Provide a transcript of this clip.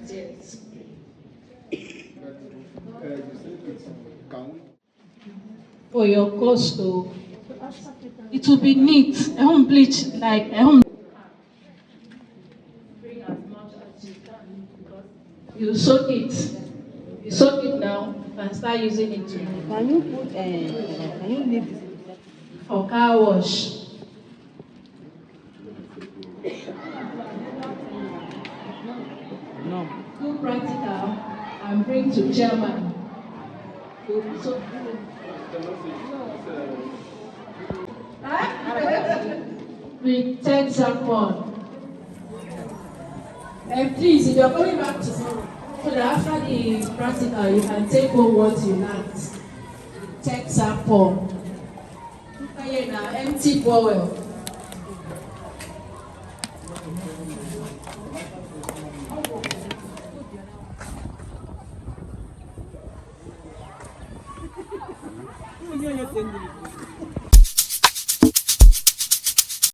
Yes. For your course, though, it will be neat. I won't bleach like I won't. Bring as much as you can because you soak it. You soak it now and start using it tomorrow. Can you put? Can you leave this? For car wash. No. Do practical and bring to chairman. So, with 10 sample. And please, if you're coming back tomorrow, so that after the practical, you can take home what you learned. Take sample. Empty bowel.